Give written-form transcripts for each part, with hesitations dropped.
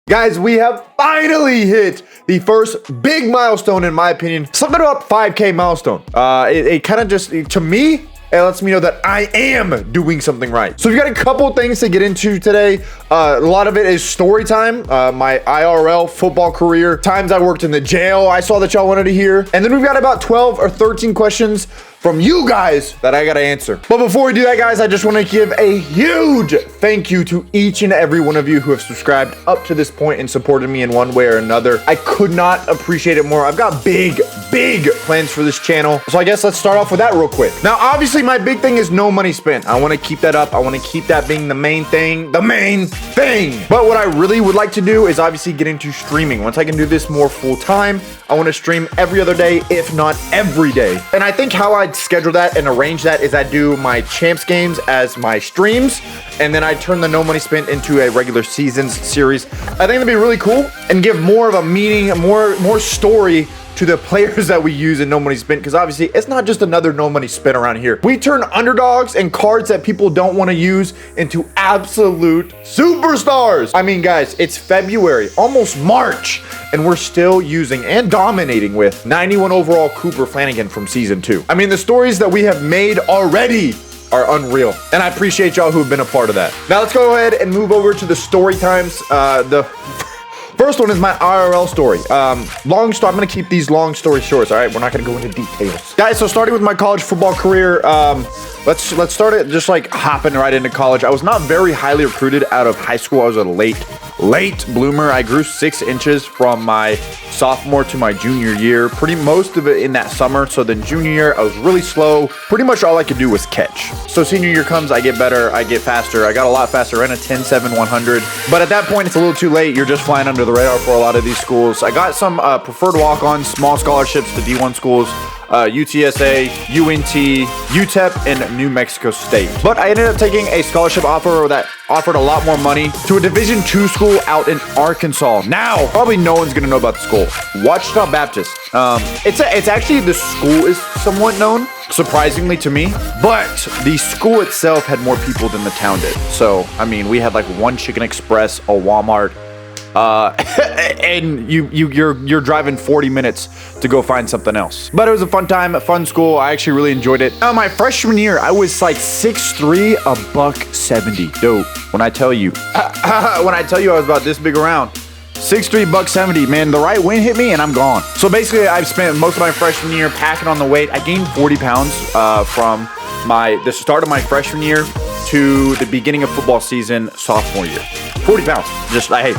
Guys, we have finally hit the first big milestone, in my opinion. Something about 5K milestone. It kind of just, to me, it lets me know that I am doing something right. So we've got a couple things to get into today. A lot of it is story time, my IRL football career, times I worked in the jail I saw that y'all wanted to hear. And then we've got about 12 or 13 questions from you guys that I gotta answer. But before we do that, guys, I just want to give a huge thank you to each and every one of you who have subscribed up to this point and supported me in one way or another. I could not appreciate it more. I've got big plans for this channel. So I guess let's start off with that real quick. Now, obviously, my big thing is no money spent. I want to keep that up. I want to keep that being the main thing. But what I really would like to do is obviously get into streaming. Once I can do this more full time, I want to stream every other day, if not every day. And I think how I'd schedule that and arrange that is I do my champs games as my streams, and then I turn the no money spent into a regular seasons series. I think that'd be really cool and give more of a meaning, more story to the players that we use in no money spent, because obviously it's not just another no money spent around here. We turn underdogs and cards that people don't want to use into absolute superstars. I mean, guys, it's February, almost March, and we're still using and dominating with 91 overall Cooper Flanagan from season 2. I mean, the stories that we have made already are unreal, and I appreciate y'all who have been a part of that. Now let's go ahead and move over to the story times. The first one is my IRL story. Long story. I'm gonna keep these long stories short. All right, we're not gonna go into details, guys. So starting with my college football career, let's start it just like hopping right into college. I was not very highly recruited out of high school. I was a late bloomer. I grew 6 inches from my sophomore to my junior year, most of it in that summer. So then junior year, I was really slow. Pretty much all I could do was catch. So senior year comes, I get better, I get faster. I got a lot faster, ran a 10.7 100. But at that point, it's a little too late. You're just flying under the radar for a lot of these schools. I got some preferred walk-ons, small scholarships to D1 schools, UTSA, UNT, UTEP, and New Mexico State. But I ended up taking a scholarship offer that offered a lot more money to a Division II school out in Arkansas. Now, probably no one's gonna know about the school. Ouachita Baptist. It's actually, the school is somewhat known, surprisingly to me, but the school itself had more people than the town did. So, I mean, we had like one Chicken Express, a Walmart, and you're driving 40 minutes to go find something else. But it was a fun time, a fun school. I actually really enjoyed it. Now, my freshman year, I was like 6'3", $170. Dope. When I tell you I was about this big around. 6'3", $170, man, the right wind hit me and I'm gone. So basically, I've spent most of my freshman year packing on the weight. I gained 40 pounds from the start of my freshman year to the beginning of football season sophomore year. 40 pounds, just like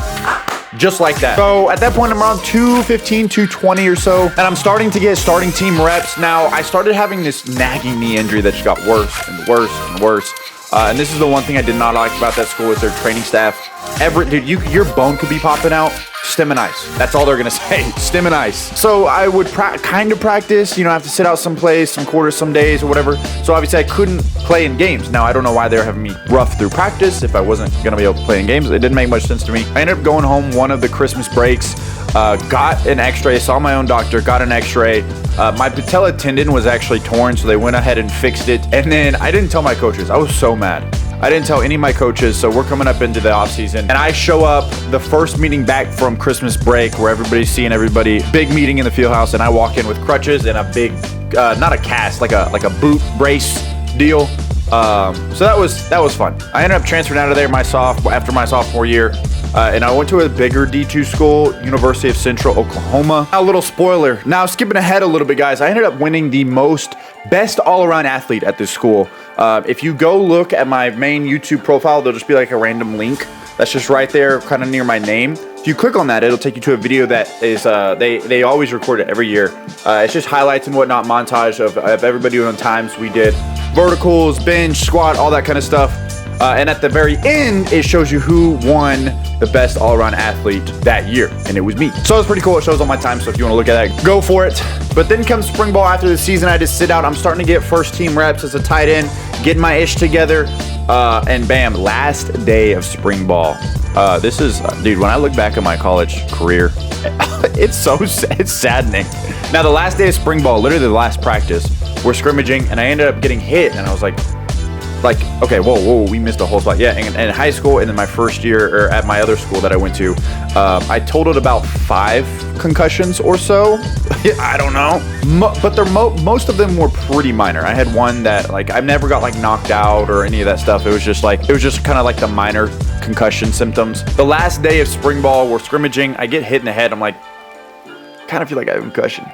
that. So at that point, I'm around 215, 220 or so, and I'm starting to get starting team reps. Now, I started having this nagging knee injury that just got worse and worse and worse. And this is the one thing I did not like about that school is their training staff. Dude, your bone could be popping out. Stem and ice. That's all they're gonna say. Stem and ice. So I would kind of practice. You know, I have to sit out someplace, some quarters, some days, or whatever. So obviously I couldn't play in games. Now I don't know why they were having me rough through practice if I wasn't gonna be able to play in games. It didn't make much sense to me. I ended up going home one of the Christmas breaks. Got an X-ray. Saw my own doctor. Got an X-ray. My patella tendon was actually torn, so they went ahead and fixed it. And then I didn't tell my coaches. I was so mad. I didn't tell any of my coaches, so we're coming up into the off season, and I show up the first meeting back from Christmas break where everybody's seeing everybody. Big meeting in the field house, and I walk in with crutches and a big, not a cast, like a boot brace deal. So that was fun. I ended up transferring out of there after my sophomore year. And I went to a bigger D2 school, University of Central Oklahoma. A little spoiler. Now, skipping ahead a little bit, guys, I ended up winning the best all-around athlete at this school. If you go look at my main YouTube profile, there'll just be like a random link that's just right there, kind of near my name. If you click on that, it'll take you to a video that is, they always record it every year. It's just highlights and whatnot, montage of everybody doing times we did. Verticals, bench, squat, all that kind of stuff. And at the very end, it shows you who won the best all-around athlete that year, and it was me. So it's pretty cool. It shows all my time, so if you want to look at that, go for it. But then comes spring ball. After the season, I just sit out. I'm starting to get first team reps as a tight end, getting my ish together, and bam, last day of spring ball. This is, dude, when I look back at my college career, it's saddening. Now, the last day of spring ball, literally the last practice, we're scrimmaging, and I ended up getting hit, and I was like, like, okay, whoa, we missed a whole spot. Yeah, and in high school and in my first year, or at my other school that I went to, I totaled about 5 concussions or so. I don't know, but most of them were pretty minor. I had one that, like, I never got like knocked out or any of that stuff. It was just kind of like the minor concussion symptoms. The last day of spring ball, we're scrimmaging. I get hit in the head. I'm like, kind of feel like I have a concussion,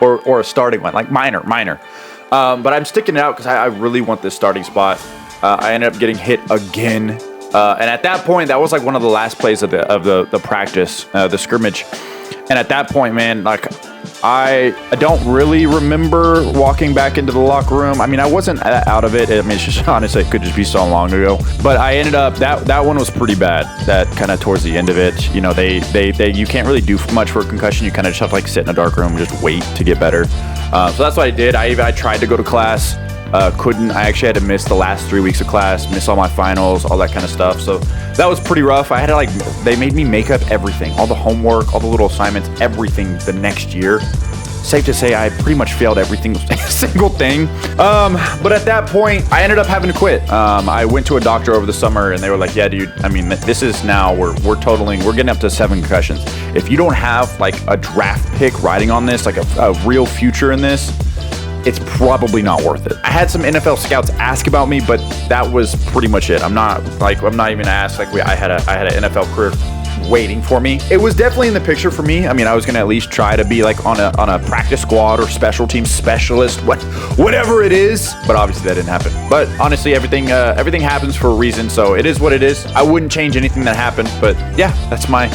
or a starting one, like minor. But I'm sticking it out because I really want this starting spot. I ended up getting hit again, and at that point, that was like one of the last plays of the practice, the scrimmage. And at that point, man, like, I don't really remember walking back into the locker room. I mean, I wasn't out of it. I mean, it's just, honestly, it could just be so long ago. But I ended up, that one was pretty bad. That kind of towards the end of it, you know, they you can't really do much for a concussion. You kind of just have to like sit in a dark room and just wait to get better. So that's what I did. I tried to go to class. Couldn't. I actually had to miss the last 3 weeks of class, miss all my finals, all that kind of stuff. So that was pretty rough. I had to, like, they made me make up everything, all the homework, all the little assignments, everything the next year. Safe to say I pretty much failed everything, single thing. But at that point, I ended up having to quit. I went to a doctor over the summer and they were like, yeah, dude, I mean, this is now, we're getting up to 7 concussions. If you don't have like a draft pick riding on this, like a real future in this, it's probably not worth it. I had some NFL scouts ask about me, but that was pretty much it. I'm not even asked. Like, I had an NFL career waiting for me. It was definitely in the picture for me. I mean, I was gonna at least try to be like on a practice squad or special team specialist, whatever it is. But obviously that didn't happen. But honestly, everything happens for a reason. So it is what it is. I wouldn't change anything that happened. But yeah, that's my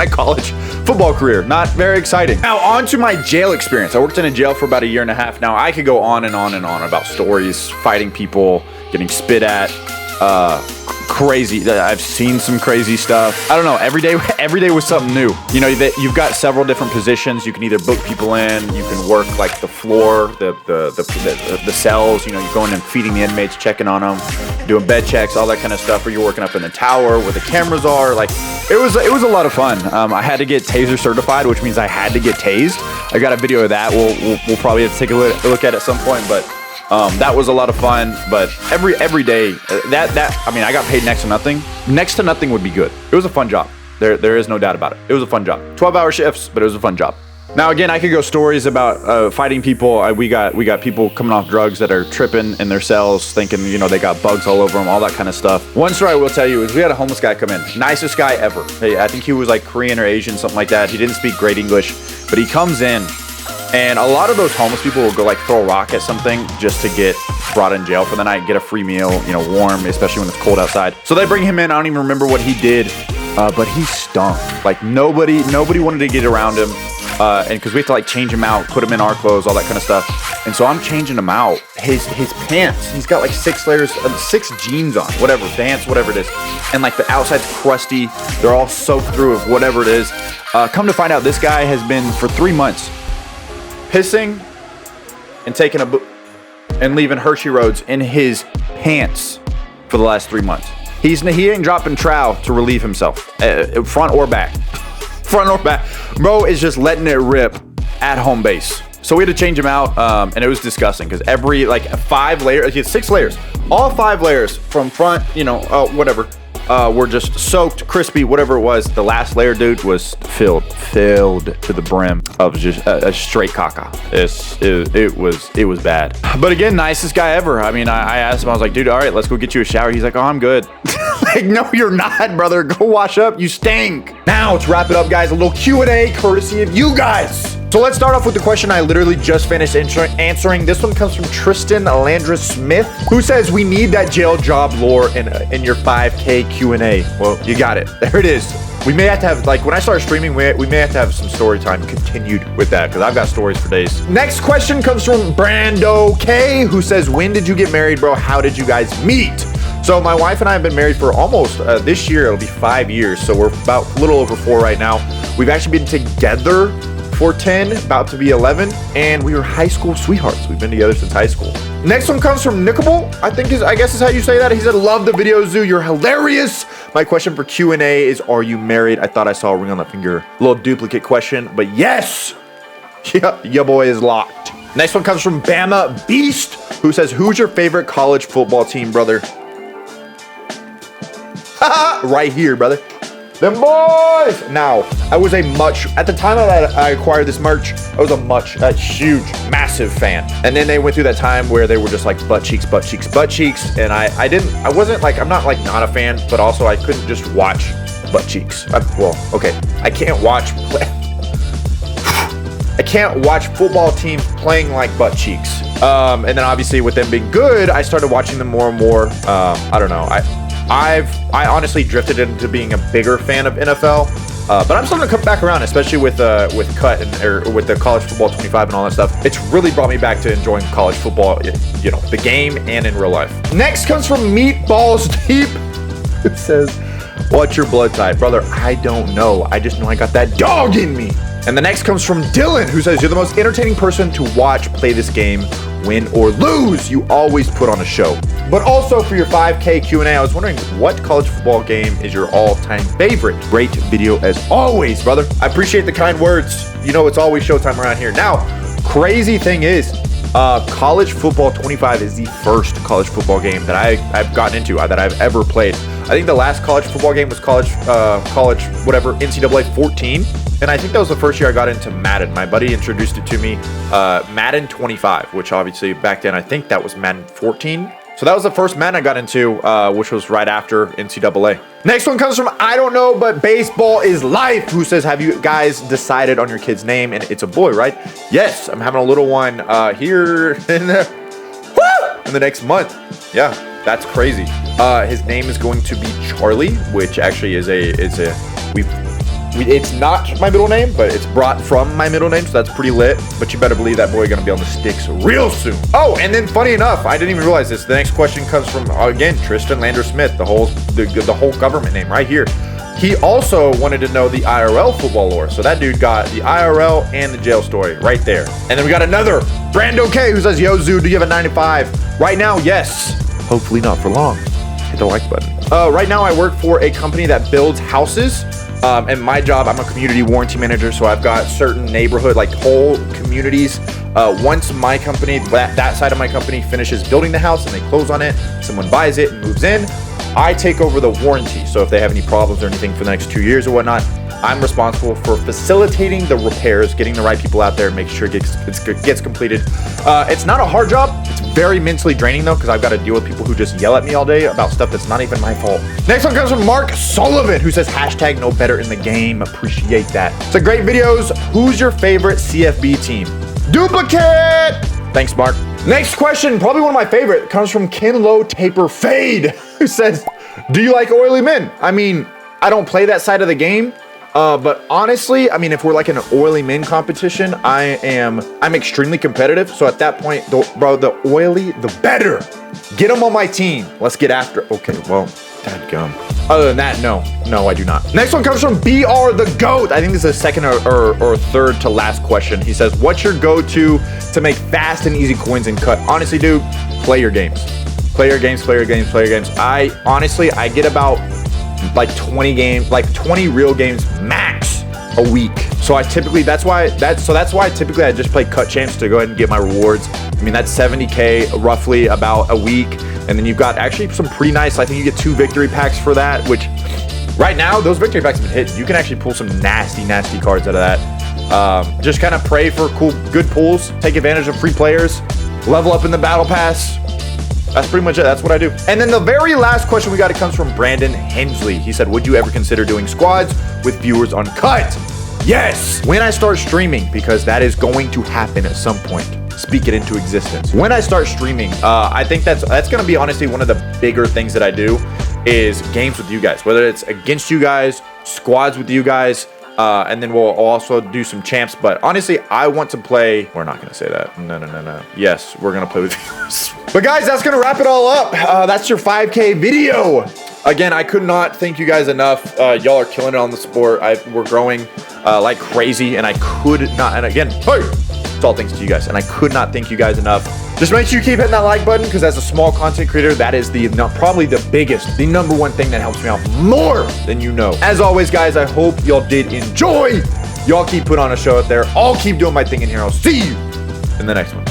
college football career. Not very exciting. Now on to my jail experience. I worked in a jail for about a year and a half. Now I could go on and on and on about stories, fighting people, getting spit at, crazy. I've seen some crazy stuff. I don't know. Every day was something new. You know, you've got several different positions. You can either book people in. You can work like the floor, the cells. You know, you're going and feeding the inmates, checking on them, doing bed checks, all that kind of stuff. Or you're working up in the tower where the cameras are. Like, it was a lot of fun. I had to get taser certified, which means I had to get tased. I got a video of that. We'll probably have to take a look at some point, but. That was a lot of fun, but every day I mean, I got paid next to nothing. Next to nothing would be good. It was a fun job. There is no doubt about it. It was a fun job. 12-hour shifts, but it was a fun job. Now again, I could go stories about fighting people. We got people coming off drugs that are tripping in their cells, thinking, you know, they got bugs all over them, all that kind of stuff. One story I will tell you is we had a homeless guy come in, nicest guy ever. Hey, I think he was like Korean or Asian, something like that. He didn't speak great English, but he comes in. And a lot of those homeless people will go like throw a rock at something just to get brought in jail for the night, get a free meal, you know, warm, especially when it's cold outside. So they bring him in. I don't even remember what he did, but he stunk. Like nobody wanted to get around him. And because we have to like change him out, put him in our clothes, all that kind of stuff. And so I'm changing him out. His pants, he's got like 6 layers, 6 jeans on, whatever, pants, whatever it is. And like the outside's crusty. They're all soaked through of whatever it is. Come to find out, this guy has been for 3 months pissing and taking and leaving Hershey Roads in his pants for the last 3 months. He ain't dropping trowel to relieve himself, front or back. Front or back. Bro is just letting it rip at home base. So we had to change him out, and it was disgusting because every like 5 layers, he had 6 layers, all 5 layers from front, you know, whatever. Were just soaked, crispy, whatever it was. The last layer, dude, was filled to the brim of just a straight caca. It was bad. But again, nicest guy ever. I mean, I asked him, I was like, dude, all right, let's go get you a shower. He's like, oh, I'm good. Like, no, you're not, brother. Go wash up. You stink. Now, to wrap it up, guys, a little Q&A courtesy of you guys. So let's start off with the question I literally just finished answering. This one comes from Tristan Landra Smith, who says, we need that jail job lore in your 5K Q&A. Well, you got it. There it is. We may have to have, like, when I start streaming, we may have to have some story time continued with that, because I've got stories for days. Next question comes from Brando K, who says, when did you get married, bro? How did you guys meet? So my wife and I have been married for almost, this year, it'll be 5 years. So we're about a little over 4 right now. We've actually been together for 10, about to be 11, and we were high school sweethearts. We've been together since high school. Next one comes from Nickable, I guess is how you say that. He said, love the video, Zoo, you're hilarious. My question for Q&A is, are you married? I thought I saw a ring on the finger. A little duplicate question, but yes, yeah, your boy is locked. Next one comes from Bama Beast, who says, who's your favorite college football team, brother? Right here, brother. Them boys. Now, I was at the time that I acquired this merch, I was a huge, massive fan. And then they went through that time where they were just like butt cheeks. And I'm not like not a fan, but also I couldn't just watch butt cheeks. I can't watch football teams playing like butt cheeks. And then obviously with them being good, I started watching them more and more. I don't know. I honestly drifted into being a bigger fan of NFL, but I'm starting to come back around, especially with Cut or with the college football 25 and all that stuff. It's really brought me back to enjoying college football, the game and in real life. Next comes from Meatballs Deep. It says, what's your blood type, brother? I don't know. I just know I got that dog in me. And the next comes from Dylan, who says, you're the most entertaining person to watch play this game, win or lose. You always put on a show. But also for your 5K Q&A, I was wondering what college football game is your all-time favorite? Great video as always, brother. I appreciate the kind words. It's always showtime around here. Now, crazy thing is, college football 25 is the first college football game that I've gotten into, that I've ever played. I think the last college football game was NCAA 14. And I think that was the first year I got into Madden. My buddy introduced it to me, Madden 25, which obviously back then I think that was Madden 14. So that was the first Madden I got into, which was right after NCAA. Next one comes from I don't know, but baseball is life, who says, have you guys decided on your kid's name? And it's a boy, right? Yes, I'm having a little one here in the next month. Yeah, that's crazy. His name is going to be Charlie, which actually it's not my middle name, but it's brought from my middle name, so that's pretty lit. But you better believe that boy gonna be on the sticks real soon. Oh, and then funny enough, I didn't even realize this. The next question comes from, again, Tristan Lander Smith, the whole government name right here. He also wanted to know the IRL football lore. So that dude got the IRL and the jail story right there. And then we got another, Brando K, who says, yo, Zoo, do you have a 9 to 5? Right now, yes. Hopefully not for long. Hit the like button. Right now, I work for a company that builds houses. And my job, I'm a community warranty manager, so I've got certain neighborhood, like whole communities. Once my company, that side of my company finishes building the house and they close on it, someone buys it and moves in, I take over the warranty. So if they have any problems or anything for the next 2 years or whatnot, I'm responsible for facilitating the repairs, getting the right people out there, and make sure it gets completed. It's not a hard job. It's very mentally draining though, because I've got to deal with people who just yell at me all day about stuff that's not even my fault. Next one comes from Mark Sullivan, who says, hashtag no better in the game. Appreciate that. So great videos. Who's your favorite CFB team? Duplicate. Thanks, Mark. Next question, probably one of my favorite, comes from Ken Low Taper Fade, who says, do you like oily men? I mean, I don't play that side of the game. But honestly, I mean, if we're like in an oily men competition, I'm extremely competitive. So at that point, the oily, the better. Get them on my team. Let's get after. Okay, well, dadgum. Other than that, no, I do not. Next one comes from BR the GOAT. I think this is the second or third to last question. He says, what's your go-to to make fast and easy coins and cut? Honestly, dude, play your games. Play your games. I get about like 20 real games max a week. So that's why typically I just play cut champs to go ahead and get my rewards. I mean, that's 70K roughly about a week. And then you've got actually some pretty nice, I think you get 2 victory packs for that, which right now those victory packs have been hit. You can actually pull some nasty cards out of that. Just kind of pray for good pulls, take advantage of free players, level up in the battle pass. That's pretty much it. That's what I do. And then the very last question we got, it comes from Brandon Hensley. He said, would you ever consider doing squads with viewers on Cut? Yes, when I start streaming, because that is going to happen at some point. Speak it into existence. When I start streaming, I think that's going to be honestly one of the bigger things that I do is games with you guys, whether it's against you guys, squads with you guys, and then we'll also do some champs. But honestly, I want to play. We're not going to say that. No. Yes, we're going to play with viewers. But guys, that's going to wrap it all up. That's your 5K video. Again, I could not thank you guys enough. Y'all are killing it on the sport. We're growing like crazy, and I could not. And again, hey, it's all thanks to you guys, and I could not thank you guys enough. Just make sure you keep hitting that like button, because as a small content creator, that is probably the biggest, the number one thing that helps me out more than you know. As always, guys, I hope y'all did enjoy. Y'all keep putting on a show out there. I'll keep doing my thing in here. I'll see you in the next one.